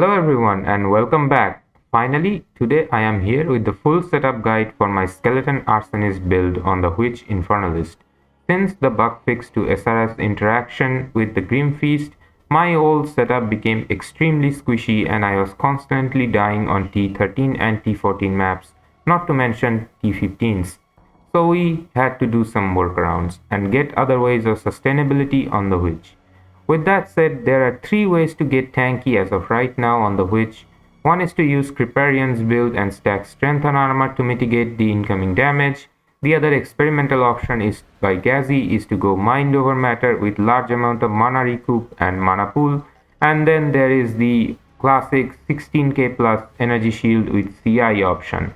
Hello everyone and welcome back. Finally, today I am here with the full setup guide for my Skeleton Arsonist build on the Witch Infernalist. Since the bug fix to SRS interaction with the Grim Feast, my old setup became extremely squishy and I was constantly dying on T13 and T14 maps, not to mention T15s. So we had to do some workarounds and get other ways of sustainability on the Witch. With that said, there are three ways to get tanky as of right now on the Witch. One is to use Creeparian's build and stack strength on armor to mitigate the incoming damage. The other experimental option is by Gazi is to go mind over matter with large amount of mana recoup and mana pool. And then there is the classic 16k plus energy shield with CI option.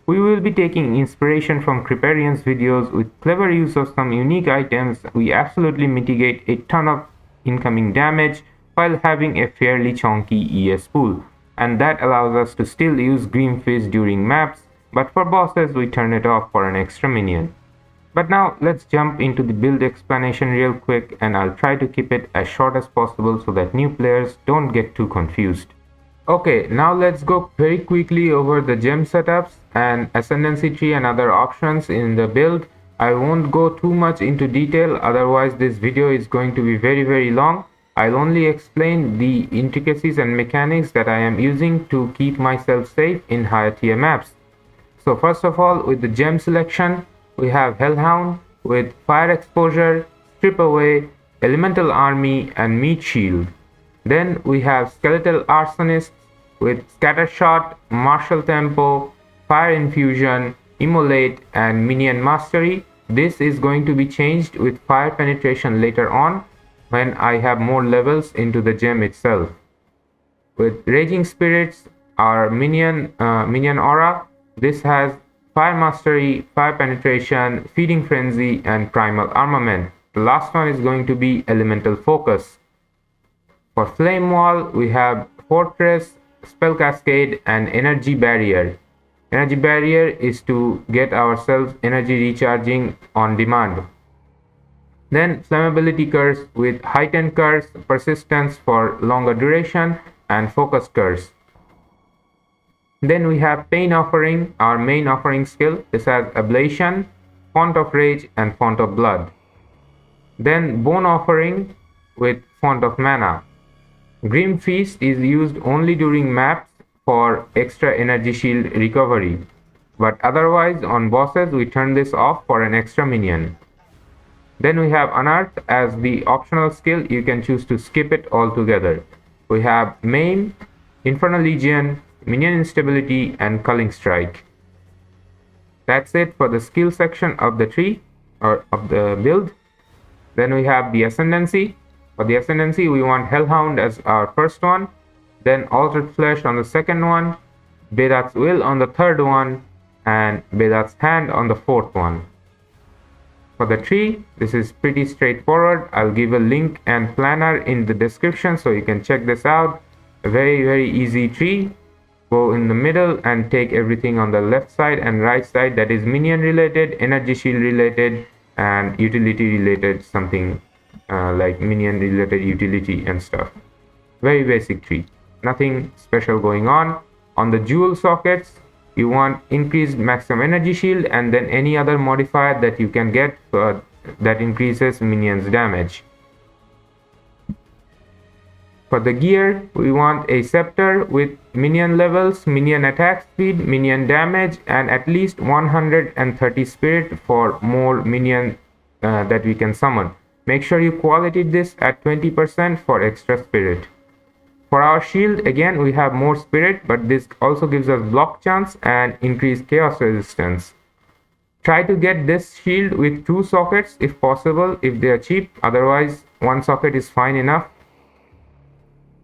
We will be taking inspiration from Creeparian's videos. With clever use of some unique items, we absolutely mitigate a ton of incoming damage while having a fairly chonky ES pool, and that allows us to still use Green Fizz during maps, but for bosses we turn it off for an extra minion. But now let's jump into the build explanation real quick, and I'll try to keep it as short as possible so that new players don't get too confused. Okay, now let's go very quickly over the gem setups and Ascendancy tree and other options in the build. I won't go too much into detail, otherwise this video is going to be very long. I'll only explain the intricacies and mechanics that I am using to keep myself safe in higher tier maps. So first of all, with the gem selection, we have Hellhound with Fire Exposure, Strip Away, Elemental Army and Meat Shield. Then we have Skeletal Arsonists with Scatter Shot, Martial Tempo, Fire Infusion, Immolate and Minion Mastery. This is going to be changed with Fire Penetration later on when I have more levels into the gem itself. With Raging Spirits, our Minion Aura, this has Fire Mastery, Fire Penetration, Feeding Frenzy and Primal Armament. The last one is going to be Elemental Focus. For Flame Wall, we have Fortress, Spell Cascade and Energy Barrier. Energy Barrier is to get ourselves energy recharging on demand. Then Flammability Curse with Heightened Curse, Persistence for longer duration and Focus Curse. Then we have Pain Offering, our main offering skill. This has Ablation, Font of Rage and Font of Blood. Then Bone Offering with Font of Mana. Grim Feast is used only during maps for extra energy shield recovery, but otherwise on bosses we turn this off for an extra minion. Then we have Unearth as the optional skill. You can choose to skip it altogether. We have Maim, Infernal Legion, Minion Instability and Culling Strike. That's it for the skill section of the tree or of the build. Then we have the Ascendancy. For the Ascendancy, we want Hellhound as our first one, then Altered Flesh on the second one, Bedat's Will on the third one, and Bedat's Hand on the fourth one. For the tree, this is pretty straightforward. I'll give a link and planner in the description so you can check this out. A very easy tree. Go in the middle and take everything on the left side and right side that is minion related, energy shield related, and utility related, something like minion related utility and stuff. Very basic tree, nothing special going on. On the jewel sockets, you want increased maximum energy shield and then any other modifier that you can get that increases minions damage. For the gear, we want a scepter with minion levels, minion attack speed, minion damage and at least 130 spirit for more minion that we can summon. Make sure you quality this at 20% for extra spirit. For our shield, again we have more spirit, but this also gives us block chance and increased chaos resistance. Try to get this shield with 2 sockets if possible, if they are cheap, otherwise 1 socket is fine enough.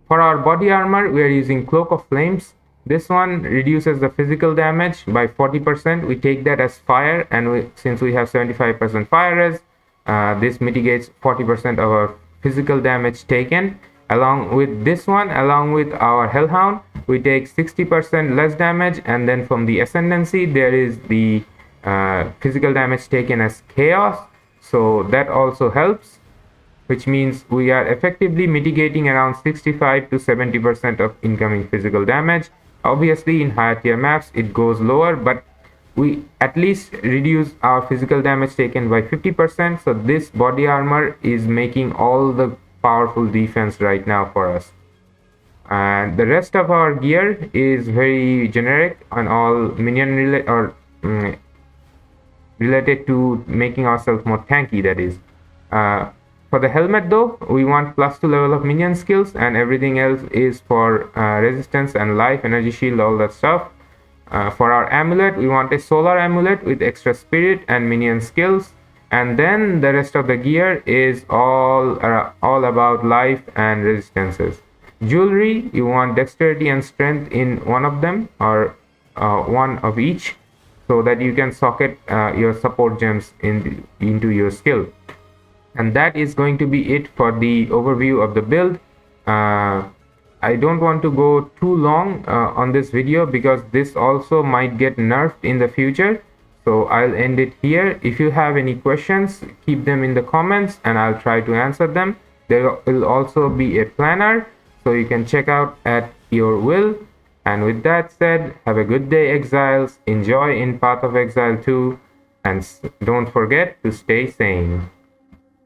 For our body armor, we are using Cloak of Flames. This one reduces the physical damage by 40%. We take that as fire, and since we have 75% fire res, this mitigates 40% of our physical damage taken. Along with this one, along with our Hellhound, we take 60% less damage, and then from the Ascendancy there is the physical damage taken as chaos, so that also helps. which means we are effectively mitigating around 65 to 70% of incoming physical damage. Obviously, in higher tier maps, it goes lower, but we at least reduce our physical damage taken by 50%. So this body armor is making all the powerful defense right now for us. And the rest of our gear is very generic on all minion related to making ourselves more tanky, that is. For the helmet though, we want +2 level of minion skills, and everything else is for resistance and life, energy shield, all that stuff. For our amulet, we want a solar amulet with extra spirit and minion skills, and then the rest of the gear is all about life and resistances. Jewelry, you want dexterity and strength in one of them, or one of each, so that you can socket your support gems into your skill. And that is going to be it for the overview of the build. I don't want to go too long on this video because this also might get nerfed in the future. So I'll end it here. If you have any questions, keep them in the comments and I'll try to answer them. There will also be a planner, so you can check out at your will. And with that said, have a good day, exiles. Enjoy in Path of Exile 2, and don't forget to stay sane.